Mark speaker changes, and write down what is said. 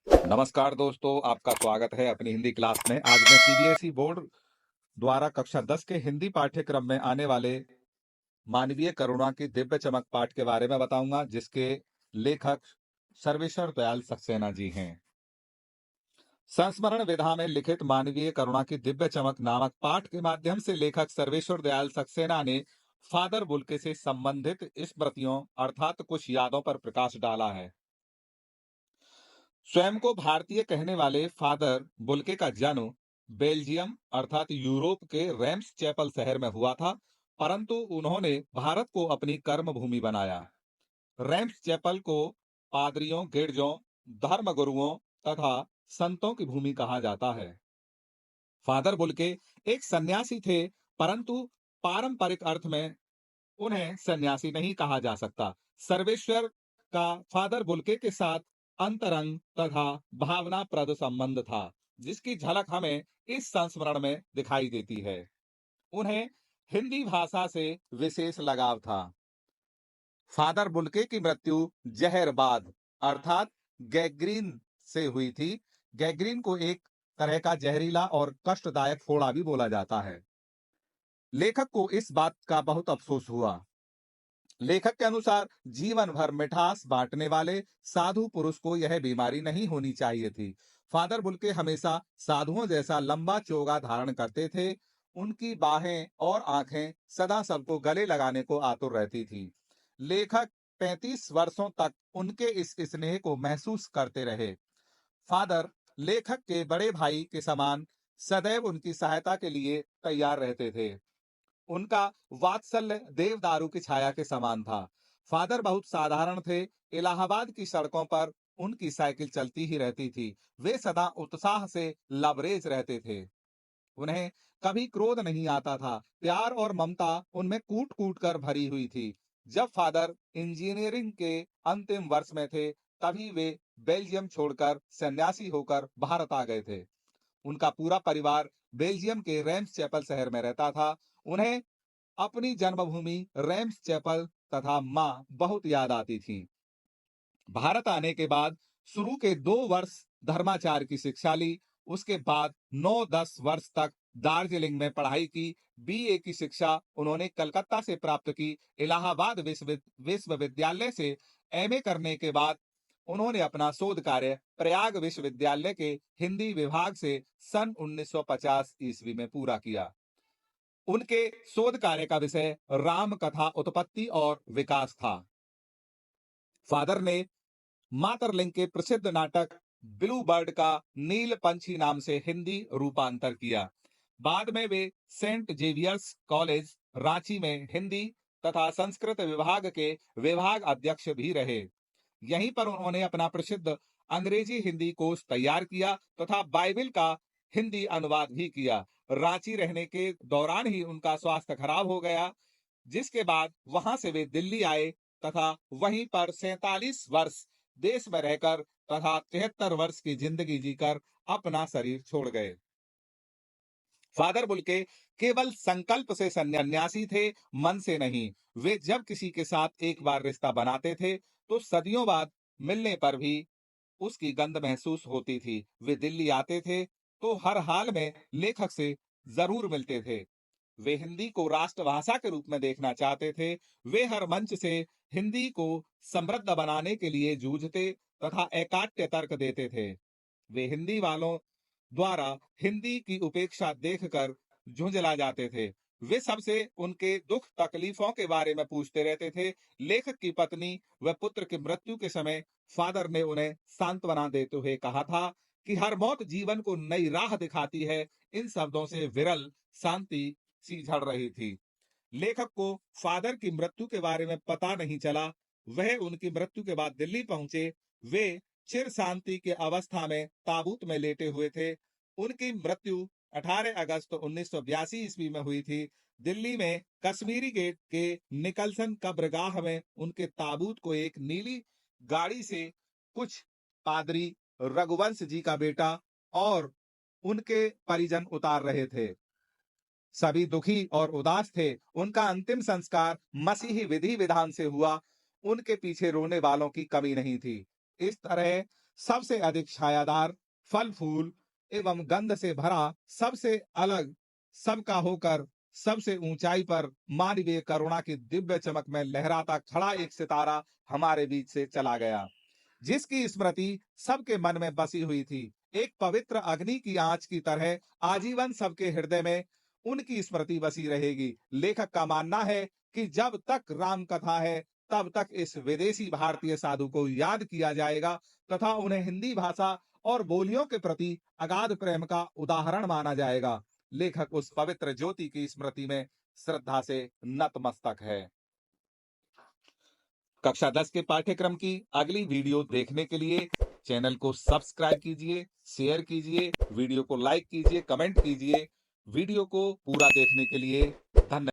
Speaker 1: नमस्कार दोस्तों, आपका स्वागत है अपनी हिंदी क्लास में। आज मैं सीबीएसई बोर्ड द्वारा कक्षा 10 के हिंदी पाठ्यक्रम में आने वाले मानवीय करुणा की दिव्य चमक पाठ के बारे में बताऊंगा, जिसके लेखक सर्वेश्वर दयाल सक्सेना जी हैं। संस्मरण विधा में लिखित मानवीय करुणा की दिव्य चमक नामक पाठ के माध्यम से लेखक सर्वेश्वर दयाल सक्सेना ने फादर बुल्के से संबंधित स्मृतियों अर्थात कुछ यादों पर प्रकाश डाला है। स्वयं को भारतीय कहने वाले फादर बुल्के का जन्म बेल्जियम अर्थात यूरोप के रैम्स चैपल शहर में हुआ था, परंतु उन्होंने भारत को अपनी कर्म भूमि बनाया। रैम्स चैपल को पादरियों, गिरजों, धर्म गुरुओं तथा संतों की भूमि कहा जाता है। फादर बुल्के एक सन्यासी थे, परंतु पारंपरिक अर्थ में उन्हें सन्यासी नहीं कहा जा सकता। सर्वेश्वर का फादर बुल्के के साथ अंतरंग तथा भावनाप्रद संबंध था, जिसकी झलक हमें इस संस्मरण में दिखाई देती है। उन्हें हिंदी भाषा से विशेष लगाव था। फादर बुल्के की मृत्यु जहरबाद अर्थात गैंग्रीन से हुई थी। गैंग्रीन को एक तरह का जहरीला और कष्टदायक फोड़ा भी बोला जाता है। लेखक को इस बात का बहुत अफसोस हुआ। लेखक के अनुसार जीवन भर मिठास बांटने वाले साधु पुरुष को यह बीमारी नहीं होनी चाहिए थी। फादर बुल्के हमेशा साधुओं जैसा लंबा चोगा धारण करते थे। उनकी बाहें और आंखें सदा सबको गले लगाने को आतुर रहती थी। लेखक 35 वर्षों तक उनके इस स्नेह को महसूस करते रहे। फादर लेखक के बड़े भाई के समान सदैव उनकी सहायता के लिए तैयार रहते थे। उनका वात्सल्य देवदारू की छाया के समान था। फादर बहुत साधारण थे। इलाहाबाद की सड़कों पर उनकी साइकिल चलती ही रहती थी। वे सदा उत्साह से लबरेज रहते थे। उन्हें कभी क्रोध नहीं आता था। प्यार और ममता उनमें कूट कूट कर भरी हुई थी। जब फादर इंजीनियरिंग के अंतिम वर्ष में थे, तभी वे बेल्जियम छोड़कर सन्यासी होकर भारत आ गए थे। उनका पूरा परिवार बेल्जियम के रैम्स चैपल शहर में रहता था। उन्हें अपनी जन्मभूमि रैम्स चैपल तथा मां बहुत याद आती थी। भारत आने के बाद शुरू के 2 वर्ष धर्माचार की शिक्षा ली। उसके बाद 9-10 वर्ष तक दार्जिलिंग में पढ़ाई की। बीए की शिक्षा उन्होंने कलकत्ता से प्राप्त की। इलाहाबाद विश्वविद्यालय से एमए करने के बाद उन्होंने अपना शोध कार्य प्रयाग विश्वविद्यालय के हिंदी विभाग से सन 1950 ईस्वी में पूरा किया। उनके शोध कार्य का विषय राम कथा उत्पत्ति और विकास था। फादर ने मातरलिंग के प्रसिद्ध नाटक ब्लू बर्ड का नील पंछी नाम से हिंदी रूपांतर किया। बाद में वे सेंट जेवियर्स कॉलेज रांची में हिंदी तथा संस्कृत विभाग के विभाग अध्यक्ष भी रहे। यहीं पर उन्होंने अपना प्रसिद्ध अंग्रेजी हिंदी कोर्स तैयार किया तथा बाइबिल का हिंदी अनुवाद भी किया। रांची रहने के दौरान ही उनका स्वास्थ्य खराब हो गया, जिसके बाद वहां से वे दिल्ली आए तथा वहीं पर 47 वर्ष देश में रहकर तथा 73 वर्ष की जिंदगी जीकर अपना शरीर छोड़ गए। फादर बुल्के केवल संकल्प से सन्यासी थे, मन से नहीं। वे जब किसी के साथ एक बार रिश्ता बनाते थे, तो सदियों बाद मिलने पर भी उसकी गंध महसूस होती थी। वे दिल्ली आते थे तो हर हाल में लेखक से जरूर मिलते थे। वे हिंदी को राष्ट्रभाषा के रूप में देखना चाहते थे। वे हर मंच से हिंदी को समृद्ध बनाने के लिए जूझते तथा एकाट्य तर्क देते थे। वे हिंदी वालों द्वारा हिंदी की उपेक्षा देखकर झुंझला जाते थे। वे सबसे उनके दुख तकलीफों के बारे में पूछते रहते थे। लेखक की पत्नी व पुत्र की मृत्यु के समय फादर ने उन्हें सांत्वना देते हुए कहा था कि हर मौत जीवन को नई राह दिखाती है। इन शब्दों से विरल शांति सी झड़ रही थी। लेखक को फादर की मृत्यु के बारे में पता नहीं चला। वह उनकी मृत्यु के बाद दिल्ली पहुंचे। वे चिर शांति की अवस्था में ताबूत में लेटे हुए थे। उनकी मृत्यु 18 अगस्त 1982 ईस्वी में हुई थी। दिल्ली में कश्मीरी गेट के निकलसन कब्रगाह में उनके ताबूत को एक नीली गाड़ी से कुछ पादरी, रघुवंश जी का बेटा और उनके परिजन उतार रहे थे। सभी दुखी और उदास थे। उनका अंतिम संस्कार मसीही विधि विधान से हुआ। उनके पीछे रोने वालों की कमी नहीं थी। इस तरह सबसे अधिक छायादार, फल फूल एवं गंध से भरा, सबसे अलग, सबका होकर, सबसे ऊंचाई पर मानवीय करुणा की दिव्य चमक में लहराता खड़ा एक सितारा हमारे बीच से चला गया, जिसकी स्मृति सबके मन में बसी हुई थी। एक पवित्र अग्नि की आंच की तरह आजीवन सबके हृदय में उनकी स्मृति बसी रहेगी। लेखक का मानना है कि जब तक राम कथा है, तब तक इस विदेशी भारतीय साधु को याद किया जाएगा तथा उन्हें हिंदी भाषा और बोलियों के प्रति अगाध प्रेम का उदाहरण माना जाएगा। लेखक उस पवित्र ज्योति की स्मृति में श्रद्धा से नतमस्तक है। कक्षा 10 के पाठ्यक्रम की अगली वीडियो देखने के लिए चैनल को सब्सक्राइब कीजिए, शेयर कीजिए, वीडियो को लाइक कीजिए, कमेंट कीजिए। वीडियो को पूरा देखने के लिए धन्यवाद।